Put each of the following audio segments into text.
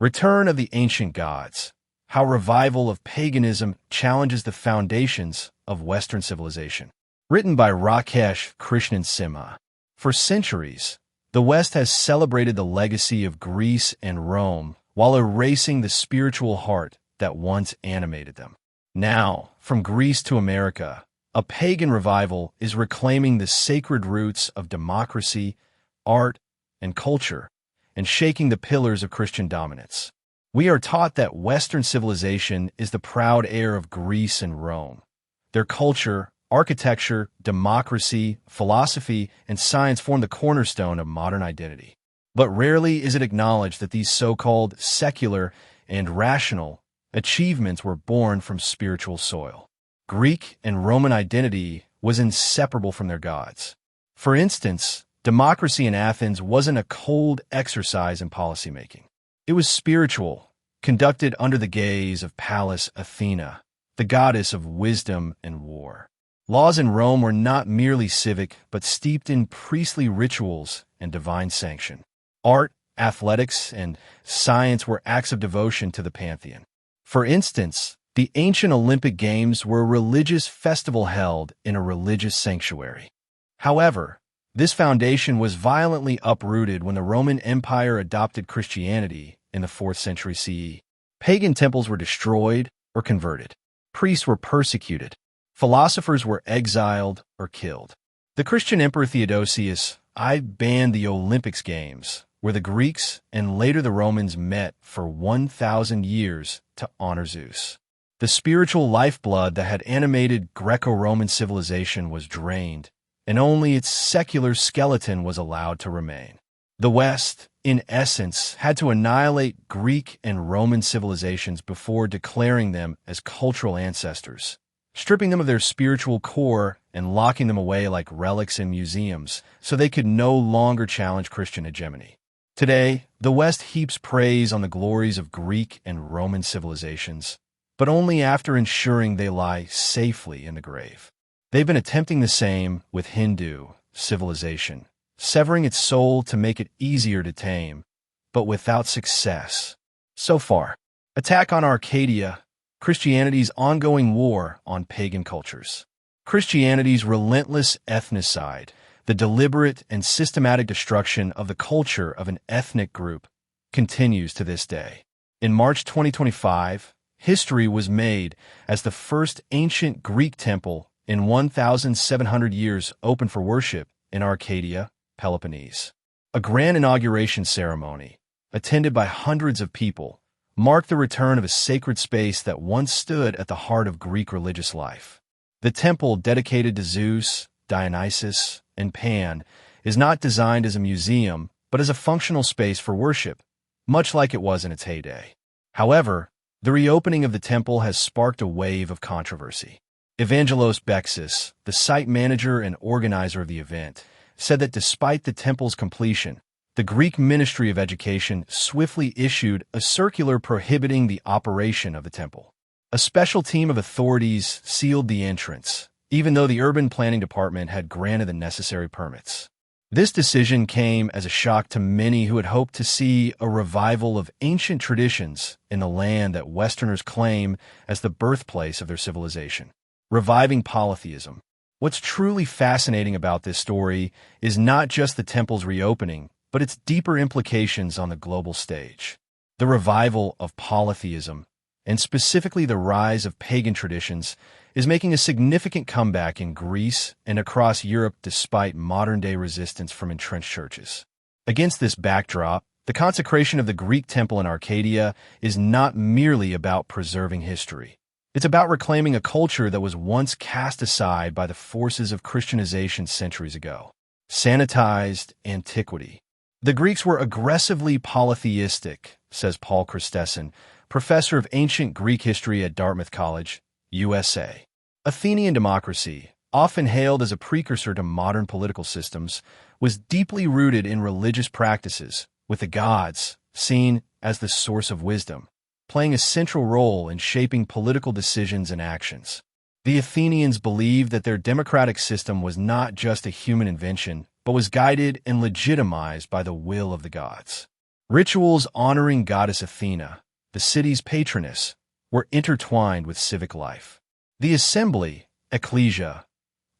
Return of the Ancient Gods. How revival of paganism challenges the foundations of Western civilization. Written by Rakesh Krishnan Simha. For centuries, the West has celebrated the legacy of Greece and Rome while erasing the spiritual heart that once animated them. Now, from Greece to America, a pagan revival is reclaiming the sacred roots of democracy, art, and culture, and shaking the pillars of Christian dominance. We are taught that Western civilization is the proud heir of Greece and Rome. Their culture, architecture, democracy, philosophy, and science form the cornerstone of modern identity. But rarely is it acknowledged that these so-called secular and rational achievements were born from spiritual soil. Greek and Roman identity was inseparable from their gods. For instance, democracy in Athens wasn't a cold exercise in policymaking. It was spiritual, conducted under the gaze of Pallas Athena, the goddess of wisdom and war. Laws in Rome were not merely civic, but steeped in priestly rituals and divine sanction. Art, athletics, and science were acts of devotion to the pantheon. For instance, the ancient Olympic Games were a religious festival held in a religious sanctuary. However, this foundation was violently uprooted when the Roman Empire adopted Christianity in the 4th century CE. Pagan temples were destroyed or converted. Priests were persecuted. Philosophers were exiled or killed. The Christian Emperor Theodosius banned the Olympics Games, where the Greeks and later the Romans met for 1,000 years to honor Zeus. The spiritual lifeblood that had animated Greco-Roman civilization was drained, and only its secular skeleton was allowed to remain. The West, in essence, had to annihilate Greek and Roman civilizations before declaring them as cultural ancestors, stripping them of their spiritual core and locking them away like relics in museums so they could no longer challenge Christian hegemony. Today, the West heaps praise on the glories of Greek and Roman civilizations, but only after ensuring they lie safely in the grave. They've been attempting the same with Hindu civilization, severing its soul to make it easier to tame, but without success. So far, attack on Arcadia, Christianity's ongoing war on pagan cultures. Christianity's relentless ethnocide, the deliberate and systematic destruction of the culture of an ethnic group, continues to this day. In March 2025, history was made as the first ancient Greek temple in 1,700 years opened for worship in Arcadia, Peloponnese. A grand inauguration ceremony, attended by hundreds of people, marked the return of a sacred space that once stood at the heart of Greek religious life. The temple dedicated to Zeus, Dionysus, and Pan is not designed as a museum, but as a functional space for worship, much like it was in its heyday. However, the reopening of the temple has sparked a wave of controversy. Evangelos Bexis, the site manager and organizer of the event, said that despite the temple's completion, the Greek Ministry of Education swiftly issued a circular prohibiting the operation of the temple. A special team of authorities sealed the entrance, even though the urban planning department had granted the necessary permits. This decision came as a shock to many who had hoped to see a revival of ancient traditions in the land that Westerners claim as the birthplace of their civilization. Reviving polytheism. What's truly fascinating about this story is not just the temple's reopening, but its deeper implications on the global stage. The revival of polytheism, and specifically the rise of pagan traditions, is making a significant comeback in Greece and across Europe despite modern-day resistance from entrenched churches. Against this backdrop, the consecration of the Greek temple in Arcadia is not merely about preserving history. It's about reclaiming a culture that was once cast aside by the forces of Christianization centuries ago. Sanatized antiquity. The Greeks were aggressively polytheistic, says Paul Christessen, professor of ancient Greek history at Dartmouth College, USA. Athenian democracy, often hailed as a precursor to modern political systems, was deeply rooted in religious practices, with the gods seen as the source of wisdom, playing a central role in shaping political decisions and actions. The Athenians believed that their democratic system was not just a human invention, but was guided and legitimized by the will of the gods. Rituals honoring goddess Athena, the city's patroness, were intertwined with civic life. The assembly, ecclesia,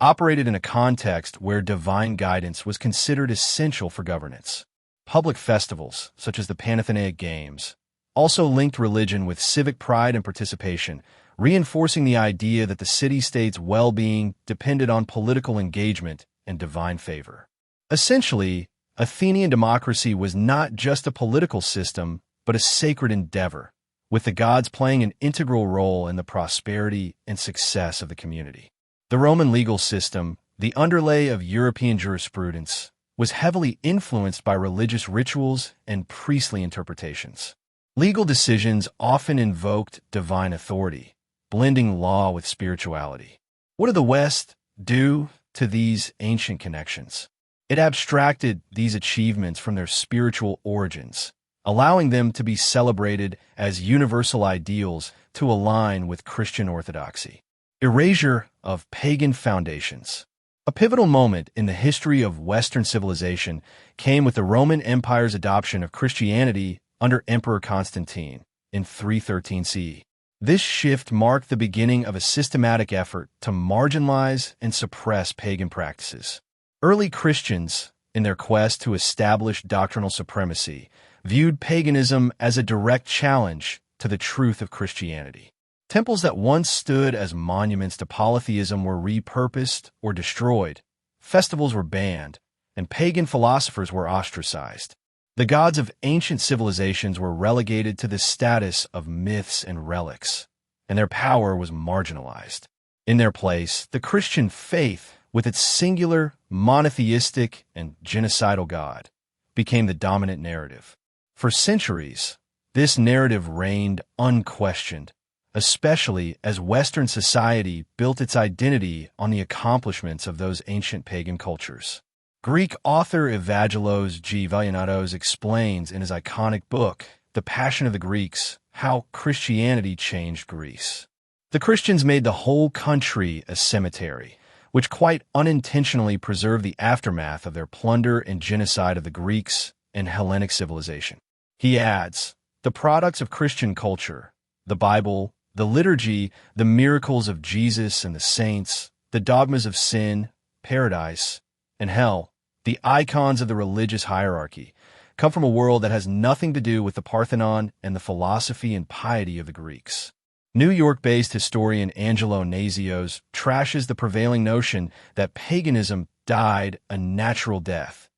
operated in a context where divine guidance was considered essential for governance. Public festivals, such as the Panathenaic Games, also linked religion with civic pride and participation, reinforcing the idea that the city-state's well-being depended on political engagement and divine favor. Essentially, Athenian democracy was not just a political system, but a sacred endeavor, with the gods playing an integral role in the prosperity and success of the community. The Roman legal system, the underlay of European jurisprudence, was heavily influenced by religious rituals and priestly interpretations. Legal decisions often invoked divine authority, blending law with spirituality. What did the West do to these ancient connections? It abstracted these achievements from their spiritual origins, allowing them to be celebrated as universal ideals to align with Christian orthodoxy. Erasure of pagan foundations. A pivotal moment in the history of Western civilization came with the Roman Empire's adoption of Christianity under Emperor Constantine in 313 CE. This shift marked the beginning of a systematic effort to marginalize and suppress pagan practices. Early Christians, in their quest to establish doctrinal supremacy, viewed paganism as a direct challenge to the truth of Christianity. Temples that once stood as monuments to polytheism were repurposed or destroyed, festivals were banned, and pagan philosophers were ostracized. The gods of ancient civilizations were relegated to the status of myths and relics, and their power was marginalized. In their place, the Christian faith, with its singular, monotheistic, and genocidal God, became the dominant narrative. For centuries, this narrative reigned unquestioned, especially as Western society built its identity on the accomplishments of those ancient pagan cultures. Greek author Evangelos G. Valianatos explains in his iconic book, The Passion of the Greeks, how Christianity changed Greece. The Christians made the whole country a cemetery, which quite unintentionally preserved the aftermath of their plunder and genocide of the Greeks and Hellenic civilization. He adds, the products of Christian culture, the Bible, the liturgy, the miracles of Jesus and the saints, the dogmas of sin, paradise, and hell, the icons of the religious hierarchy, come from a world that has nothing to do with the Parthenon and the philosophy and piety of the Greeks. New York-based historian Angelo Nazios trashes the prevailing notion that paganism died a natural death,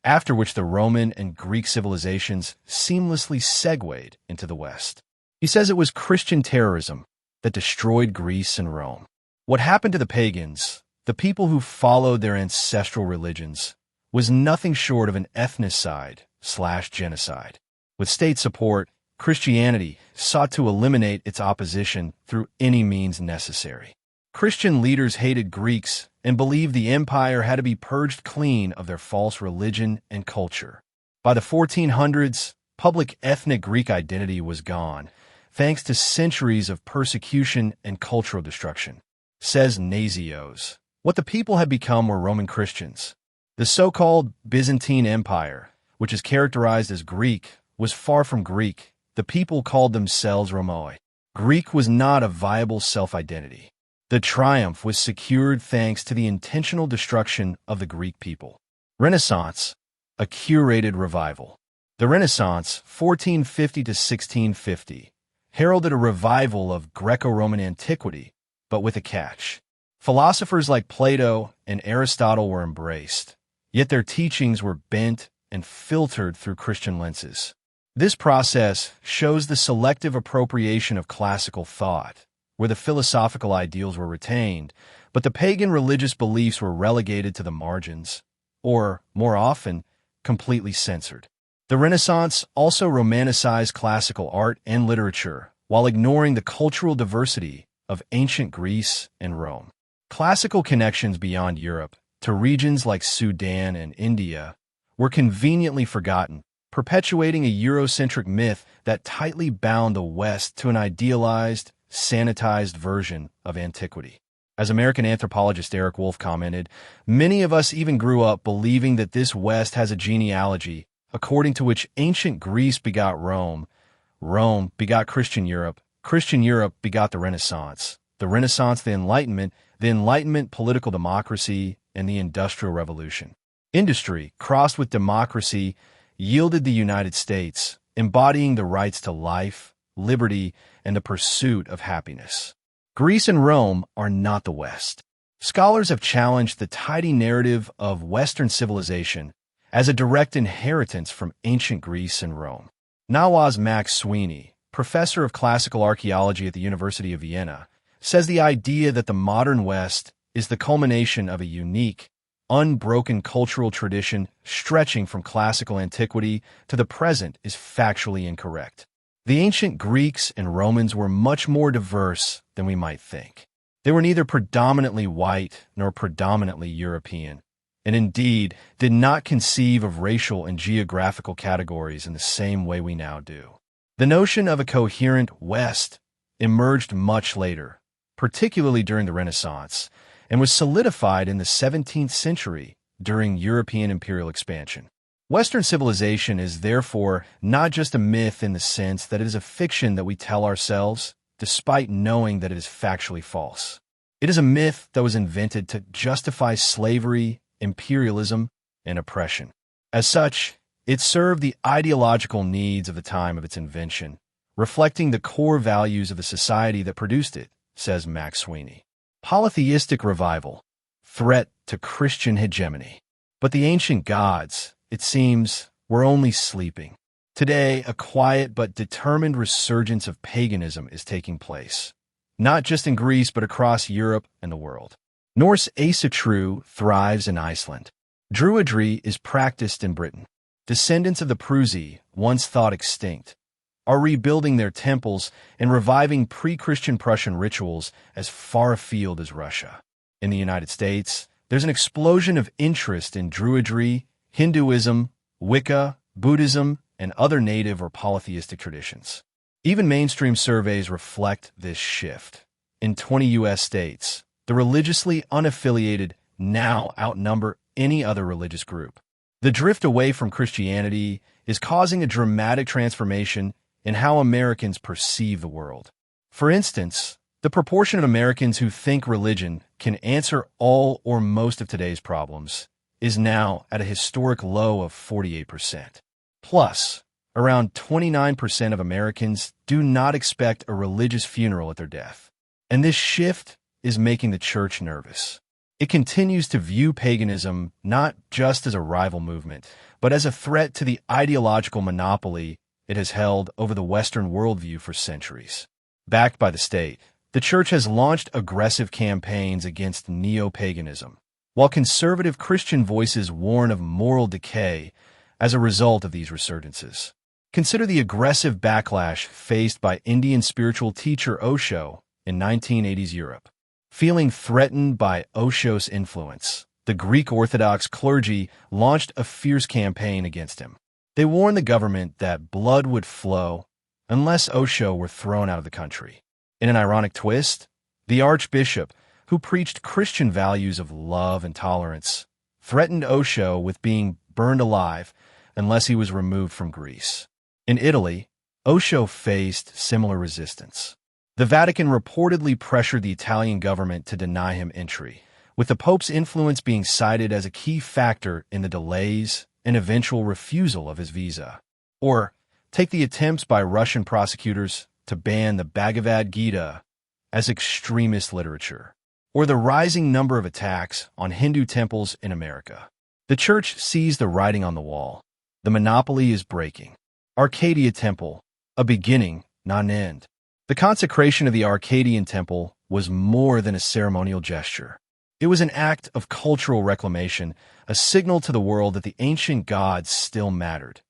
after which the Roman and Greek civilizations seamlessly segued into the West. He says it was Christian terrorism that destroyed Greece and Rome. What happened to the pagans, the people who followed their ancestral religions, was nothing short of an ethnocide/genocide. With state support, Christianity sought to eliminate its opposition through any means necessary. Christian leaders hated Greeks and believed the empire had to be purged clean of their false religion and culture. By the 1400s, public ethnic Greek identity was gone, thanks to centuries of persecution and cultural destruction. Says Nazios, what the people had become were Roman Christians. The so-called Byzantine Empire, which is characterized as Greek, was far from Greek. The people called themselves Romoi. Greek was not a viable self-identity. The triumph was secured thanks to the intentional destruction of the Greek people. Renaissance, a curated revival. The Renaissance, 1450 to 1650, heralded a revival of Greco-Roman antiquity, but with a catch. Philosophers like Plato and Aristotle were embraced, yet their teachings were bent and filtered through Christian lenses. This process shows the selective appropriation of classical thought, where the philosophical ideals were retained, but the pagan religious beliefs were relegated to the margins, or, more often, completely censored. The Renaissance also romanticized classical art and literature, while ignoring the cultural diversity of ancient Greece and Rome. Classical connections beyond Europe, to regions like Sudan and India, were conveniently forgotten, perpetuating a Eurocentric myth that tightly bound the West to an idealized, sanitized version of antiquity. As American anthropologist Eric Wolf commented, many of us even grew up believing that this West has a genealogy according to which ancient Greece begot Rome, Rome begot Christian Europe, Christian Europe begot the Renaissance, the Enlightenment political democracy, and the Industrial Revolution. Industry, crossed with democracy, yielded the United States, embodying the rights to life, liberty, and the pursuit of happiness. Greece and Rome are not the West. Scholars have challenged the tidy narrative of Western civilization as a direct inheritance from ancient Greece and Rome. Nawaz Max Sweeney, professor of classical archaeology at the University of Vienna, says the idea that the modern West is the culmination of a unique, unbroken cultural tradition stretching from classical antiquity to the present is factually incorrect. The ancient Greeks and Romans were much more diverse than we might think. They were neither predominantly white nor predominantly European, and indeed did not conceive of racial and geographical categories in the same way we now do. The notion of a coherent West emerged much later, particularly during the Renaissance, and was solidified in the 17th century during European imperial expansion. Western civilization is therefore not just a myth in the sense that it is a fiction that we tell ourselves, despite knowing that it is factually false. It is a myth that was invented to justify slavery, imperialism, and oppression. As such, it served the ideological needs of the time of its invention, reflecting the core values of the society that produced it, says Max Sweeney. Polytheistic revival, threat to Christian hegemony. But the ancient gods, it seems, were only sleeping. Today, a quiet but determined resurgence of paganism is taking place, not just in Greece but across Europe and the world. Norse Asatru thrives in Iceland. Druidry is practiced in Britain. Descendants of the Prusi, once thought extinct, are rebuilding their temples and reviving pre-Christian Prussian rituals as far afield as Russia. In the United States, there's an explosion of interest in Druidry, Hinduism, Wicca, Buddhism, and other native or polytheistic traditions. Even mainstream surveys reflect this shift. In 20 U.S. states, the religiously unaffiliated now outnumber any other religious group. The drift away from Christianity is causing a dramatic transformation in how Americans perceive the world. For instance, the proportion of Americans who think religion can answer all or most of today's problems is now at a historic low of 48%. Plus, around 29% of Americans do not expect a religious funeral at their death. And this shift is making the church nervous. It continues to view paganism not just as a rival movement, but as a threat to the ideological monopoly it has held over the Western worldview for centuries. Backed by the state, the church has launched aggressive campaigns against neo-paganism, while conservative Christian voices warn of moral decay as a result of these resurgences. Consider the aggressive backlash faced by Indian spiritual teacher Osho in 1980s Europe. Feeling threatened by Osho's influence, the Greek Orthodox clergy launched a fierce campaign against him. They warned the government that blood would flow unless Osho were thrown out of the country. In an ironic twist, the archbishop, who preached Christian values of love and tolerance, threatened Osho with being burned alive unless he was removed from Greece. In Italy, Osho faced similar resistance. The Vatican reportedly pressured the Italian government to deny him entry, with the Pope's influence being cited as a key factor in the delays and eventual refusal of his visa. Or take the attempts by Russian prosecutors to ban the Bhagavad Gita as extremist literature, or the rising number of attacks on Hindu temples in America. The church sees the writing on the wall. The monopoly is breaking. Arcadia Temple, a beginning, not an end. The consecration of the Arcadian Temple was more than a ceremonial gesture. It was an act of cultural reclamation, a signal to the world that the ancient gods still mattered,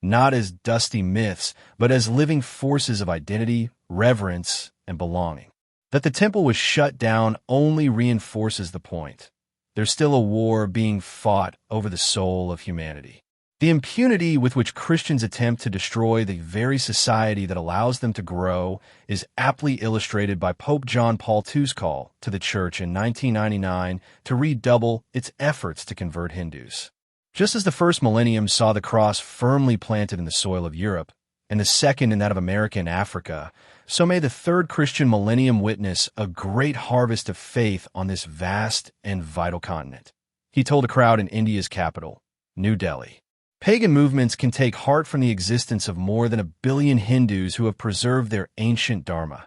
not as dusty myths, but as living forces of identity, reverence, and belonging. That the temple was shut down only reinforces the point. There's still a war being fought over the soul of humanity. The impunity with which Christians attempt to destroy the very society that allows them to grow is aptly illustrated by Pope John Paul II's call to the Church in 1999 to redouble its efforts to convert Hindus. Just as the first millennium saw the cross firmly planted in the soil of Europe, and the second in that of America and Africa, so may the third Christian millennium witness a great harvest of faith on this vast and vital continent. He told a crowd in India's capital, New Delhi. Pagan movements can take heart from the existence of more than 1 billion Hindus who have preserved their ancient Dharma,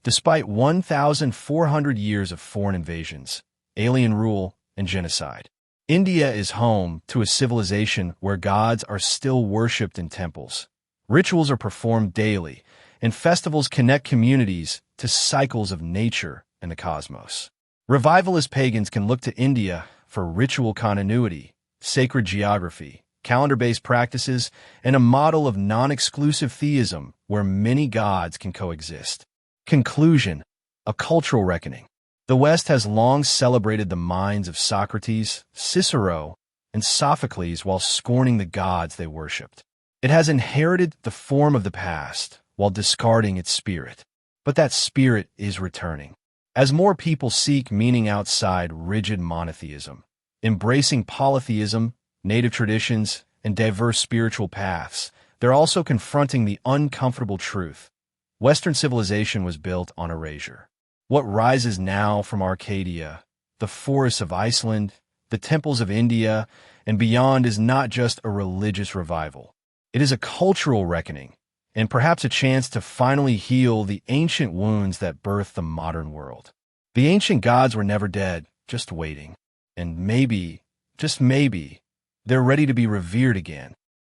despite 1,400 years of foreign invasions, alien rule, and genocide. India is home to a civilization where gods are still worshipped in temples. Rituals are performed daily, and festivals connect communities to cycles of nature and the cosmos. Revivalist pagans can look to India for ritual continuity, sacred geography, calendar-based practices, and a model of non-exclusive theism where many gods can coexist. Conclusion: a cultural reckoning. The West has long celebrated the minds of Socrates, Cicero, and Sophocles while scorning the gods they worshipped. It has inherited the form of the past while discarding its spirit. But that spirit is returning. As more people seek meaning outside rigid monotheism, embracing polytheism, native traditions, and diverse spiritual paths, they're also confronting the uncomfortable truth. Western civilization was built on erasure. What rises now from Arcadia, the forests of Iceland, the temples of India, and beyond is not just a religious revival. It is a cultural reckoning, and perhaps a chance to finally heal the ancient wounds that birthed the modern world. The ancient gods were never dead, just waiting. And maybe, just maybe, they're ready to be revered again.